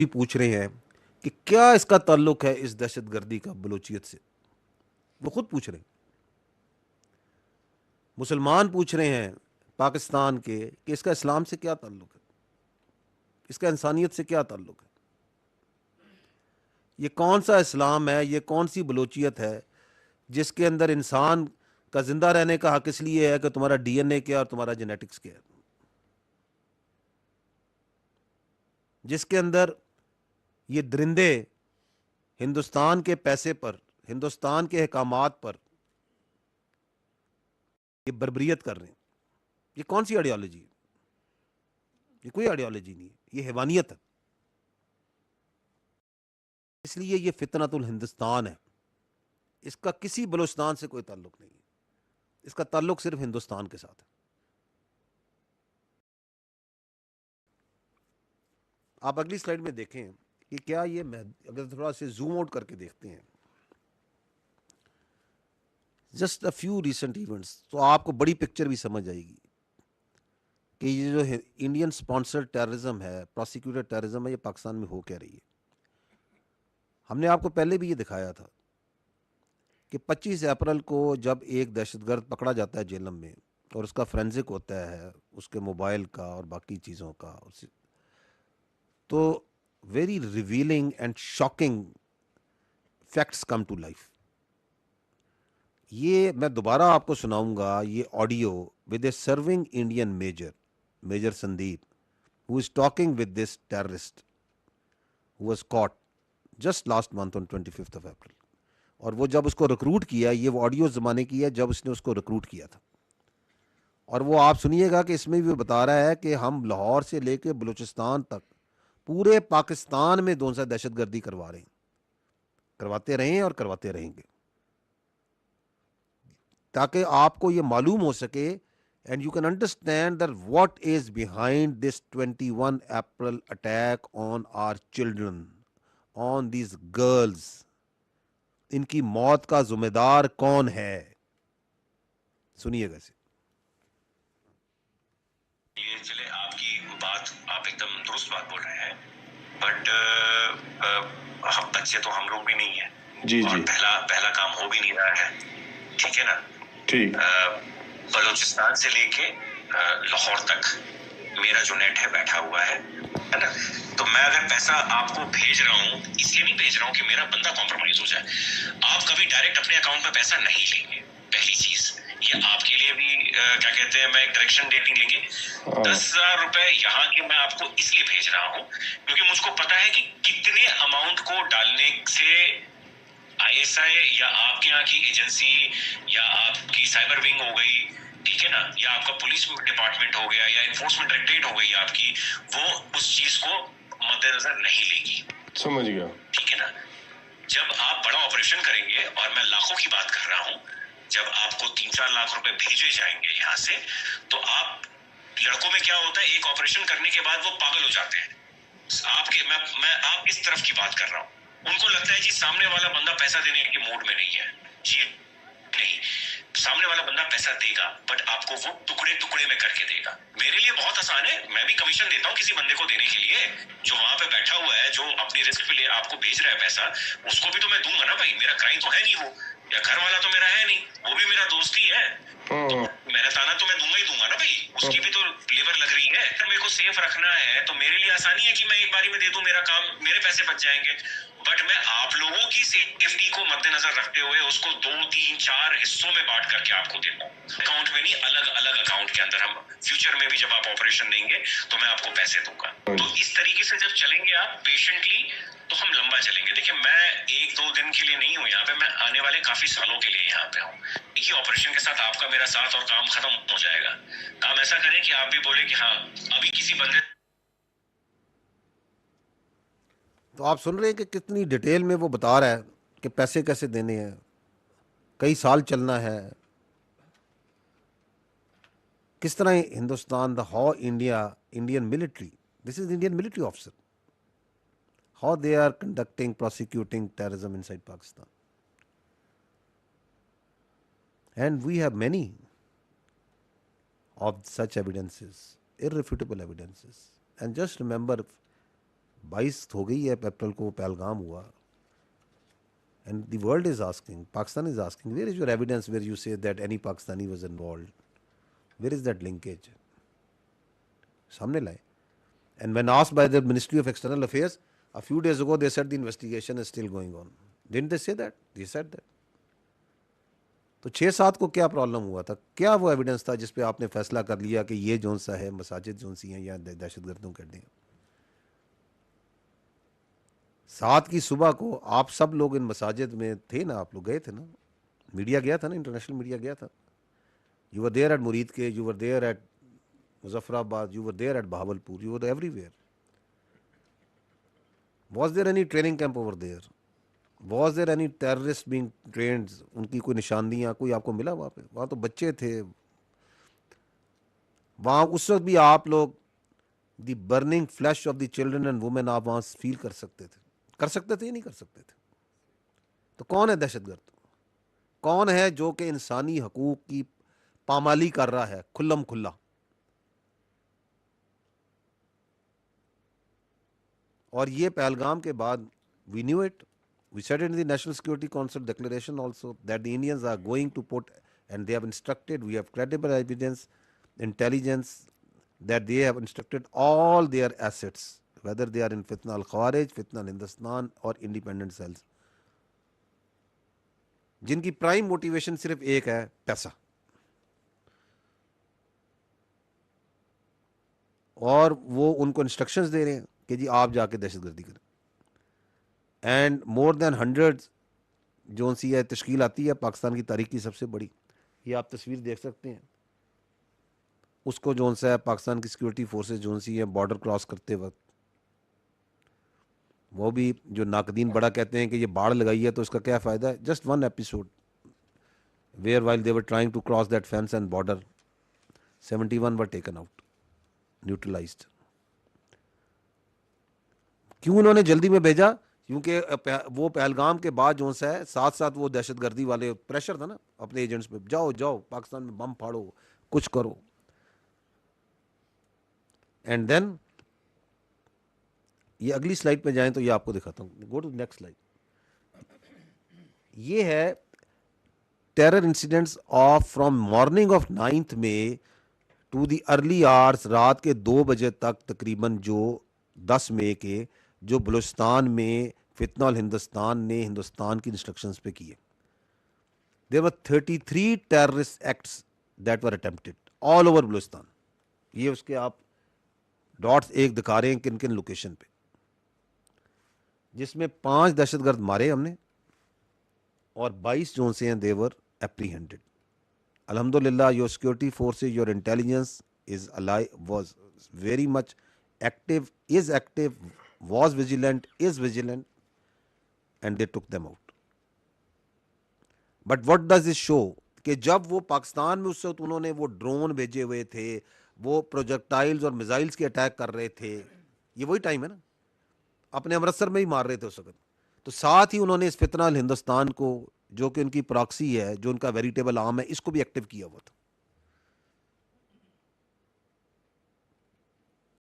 भी पूछ रहे हैं कि क्या इसका ताल्लुक है इस दहशतगर्दी का बलूचियत से। वो खुद पूछ रहे हैं। मुसलमान पूछ रहे हैं पाकिस्तान के कि इसका इस्लाम से क्या ताल्लुक है, इसका इंसानियत से क्या ताल्लुक है, ये कौन सा इस्लाम है, ये कौन सी बलूचियत है जिसके अंदर इंसान का जिंदा रहने का हक इसलिए है कि तुम्हारा डीएनए क्या और तुम्हारा जेनेटिक्स क्या है, जिसके अंदर ये दरिंदे हिंदुस्तान के पैसे पर, हिंदुस्तान के अहकामात पर ये बर्बरियत कर रहे हैं। ये कौन सी आइडियोलॉजी है? ये कोई आइडियोलॉजी नहीं है, ये हैवानियत है। इसलिए ये फितनतुल हिंदुस्तान है। इसका किसी बलूचिस्तान से कोई ताल्लुक नहीं है, इसका ताल्लुक सिर्फ हिंदुस्तान के साथ है। आप अगली स्लाइड में देखें कि क्या ये, मैं अगर थोड़ा से जूम आउट करके देखते हैं just a few recent events, तो आपको बड़ी पिक्चर भी समझ आएगी कि ये जो इंडियन स्पॉन्सर्ड टेररिज्म है, प्रोसिक्यूटेड टेररिज्म है, ये पाकिस्तान में हो क्या रही है। हमने आपको पहले भी ये दिखाया था कि 25 अप्रैल को जब एक दहशतगर्द पकड़ा जाता है जेलम में और उसका फ्रेंसिक होता है उसके मोबाइल का और बाकी चीज़ों का, तो very revealing and shocking facts come to life. ये मैं दोबारा आपको सुनाऊंगा ये audio with a serving Indian major, major Sandeep, who is talking with this terrorist who was caught just last month on 25th of April। और वो जब उसको रिक्रूट किया, ये वो ऑडियो ज़माने की है जब उसने उसको रिक्रूट किया था। और वो आप सुनिएगा कि इसमें भी बता रहा है कि हम लाहौर से लेकर बलूचिस्तान तक पूरे पाकिस्तान में दो सा दहशतगर्दी करवा रहे हैं, करवाते रहे हैं और करवाते रहेंगे, ताकि आपको ये मालूम हो सके and you can understand that what is behind this 21 April attack on our children, on these girls. इनकी मौत का जिम्मेदार कौन है, सुनिएगा इसे। ये चले आपकी बात, आप एकदम दुरुस्त बात बोल रहे हैं, बट हम बच्चे तो हम लोग भी नहीं है जी और जी। पहला पहला काम हो भी नहीं रहा है, ठीक है ना। ठीक। बलूचिस्तान से लेके लाहौर तक मेरा जो नेट है बैठा हुआ है ना। तो मैं अगर पैसा आपको भेज रहा हूँ, इसलिए नहीं भेज रहा हूँ कि मेरा बंदा कॉम्प्रोमाइज हो जाए। आप कभी डायरेक्ट अपने अकाउंट में पैसा नहीं लेंगे, पहली चीज। ये आपके लिए भी क्या कहते हैं, मैं एक डायरेक्शन डेटिंग लेंगे। 10,000 रुपए यहाँ के मैं आपको इसलिए भेज रहा हूँ क्योंकि मुझको पता है कि कितने अमाउंट को डालने से आईएसआई या आपके यहाँ की एजेंसी या आपकी साइबर विंग हो गई, ठीक है ना, या आपका पुलिस डिपार्टमेंट हो गया या इन्फोर्समेंट डायरेक्टरेट हो गई आपकी, वो उस चीज को मद्देनजर नहीं लेगी। समझ गया, ठीक है ना। जब आप बड़ा ऑपरेशन करेंगे, और मैं लाखों की बात कर रहा हूं, जब आपको 3-4 लाख रुपए भेजे जाएंगे यहाँ से, तो आप लड़कों में क्या होता है, एक ऑपरेशन करने के बाद वो पागल हो जाते हैं। आपके मैं आप इस तरफ की बात कर रहा हूँ। उनको लगता है जी सामने वाला बंदा पैसा देने के मूड में नहीं है जी, नहीं, सामने वाला बंदा पैसा देगा, बट आपको वो टुकड़े टुकड़े में करके देगा। मेरे लिए बहुत आसान है, मैं भी कमीशन देता हूँ किसी बंदे को देने के लिए, जो वहां पे बैठा हुआ है, जो अपनी रिस्क पे ले आपको भेज रहा है पैसा, उसको भी तो मैं दूंगा ना भाई, मेरा क्राइम तो है नहीं वो, या घर वाला तो मेरा है नहीं, वो भी मेरा दोस्त ही है, तो मेहनताना तो मैं दूंगा ही दूंगा ना भाई, उसकी भी तो लेबर लग रही है। अगर मेरे को सेफ रखना है तो मेरे लिए आसानी है कि मैं एक बारी में दे दूं, मेरा काम, मेरे पैसे बच जाएंगे। बट मैं आप लोगों की सेफ्टी को मद्देनजर रखते हुए उसको 2-3-4 हिस्सों में बांट करके आपको देता हूँ, अकाउंट में नहीं, अलग अलग अकाउंट के अंदर। हम फ्यूचर में भी जब आप ऑपरेशन देंगे तो मैं आपको पैसे दूंगा। तो इस तरीके से जब चलेंगे आप पेशेंटली, तो हम लंबा चलेंगे। देखिए, मैं 1-2 दिन के लिए नहीं हूँ यहाँ पे, मैं आने वाले काफी सालों के लिए यहाँ पे हूँ। देखिए, ऑपरेशन के साथ आपका मेरा साथ और काम खत्म हो जाएगा। काम ऐसा करें कि आप भी बोले कि हाँ अभी किसी बंदे। तो आप सुन रहे हैं कि कितनी डिटेल में वो बता रहा है कि पैसे कैसे देने हैं, कई साल चलना है, किस तरह Hindustan, the how India, Indian military, this is Indian military officer, how they are conducting, prosecuting terrorism inside Pakistan. And we have many of such evidences, irrefutable evidences. And just remember 22 हो गई है अप्रैल को पहलगाम हुआ, and the world is asking, Pakistan is asking, where is your evidence where you say that any Pakistani was involved? Where is that linkage? सामने लाए. And when asked by the Ministry of External Affairs a few days ago, they said the investigation is still going on. Didn't they say that? They said that. तो 6-7 को क्या problem हुआ था? क्या वो evidence था जिस पे आपने फैसला कर लिया कि ये जोन सा है, मसाजिद जोन सी हैं या दहशतगर्दों के अड्डे हैं? 7 की सुबह को आप सब लोग इन मसाजिद में थे ना, आप लोग गए थे ना, मीडिया गया था ना, इंटरनेशनल मीडिया गया था. You were there at Muridke, you were there at Muzaffarabad, you were there at Bahawalpur, you were everywhere. Was there any training camp over there? Was there any terrorist being trained? उनकी कोई निशानियाँ कोई आपको मिला वहाँ पे? वहाँ तो बच्चे थे. वहाँ उस वक्त भी आप लोग the burning flash of the children and women आप वहाँ फील कर सकते थे या नहीं कर सकते थे? तो कौन है दहशतगर्द? कौन है जो कि इंसानी हकूक की पामाली कर रहा है खुल्लम खुल्ला? और ये पहलगाम के बाद we knew it. We said it in the National Security Council declaration also that the Indians are going to put, and they have instructed, we have credible evidence, intelligence, that they have instructed all their assets, whether they are in Fitna al-Khawarij, Fitna al-Hindustan or independent cells, जिनकी prime motivation सिर्फ एक है, पैसा. और वो उनको instructions दे रहे हैं कि जी आप जाके दहशतगर्दी करें. एंड मोर देन 100 जोन सी है तश्कील आती है पाकिस्तान की तारीख की सबसे बड़ी. ये आप तस्वीर देख सकते हैं. उसको जोन सा है पाकिस्तान की सिक्योरिटी फोर्सेस जोन सी है बॉर्डर क्रॉस करते वक्त, वो भी जो नाकदीन बड़ा कहते हैं कि ये बाढ़ लगाई है तो इसका क्या फ़ायदा है. Just one episode where while they were trying to cross that fence and border 71 were taken out, neutralized. क्यों उन्होंने जल्दी में भेजा? क्योंकि वो पहलगाम के बाद जो सा है साथ साथ वो दहशतगर्दी वाले प्रेशर था ना अपने एजेंट्स पे, जाओ जाओ पाकिस्तान में बम फाड़ो, कुछ करो. एंड देन ये अगली स्लाइड पे जाएं तो ये आपको दिखाता हूं. Go to next slide. ये है terror incidents of from morning of 9 May to the early hours, रात के 2 बजे तक तकरीबन, जो 10 मई के, जो बलूचिस्तान में फितना अल हिंदुस्तान ने हिंदुस्तान की इंस्ट्रक्शंस पे किए. There were 33 terrorist acts that were attempted all over Balochistan. ये उसके आप डॉट्स एक दिखा रहे हैं किन किन लोकेशन पे, जिसमें 5 दहशतगर्द मारे हमने और 22 जोन से हैं देवर एप्रीहेंडेड. अल्हम्दुलिल्लाह your security forces, your intelligence is alive, was very much active, is active, was vigilant, is vigilant, and they took them out. But what does this show? कि जब वो पाकिस्तान में उस वक्त उन्होंने वो ड्रोन भेजे हुए थे, वो प्रोजेक्टाइल्स और मिसाइल्स के अटैक कर रहे थे, ये वही टाइम है ना, अपने अमृतसर में ही मार रहे थे उस वक्त. तो साथ ही उन्होंने इस फितना अल हिंदुस्तान को, जो कि उनकी प्रॉक्सी है, जो उनका वेरिटेबल आर्म है, इसको भी एक्टिव किया हुआ था.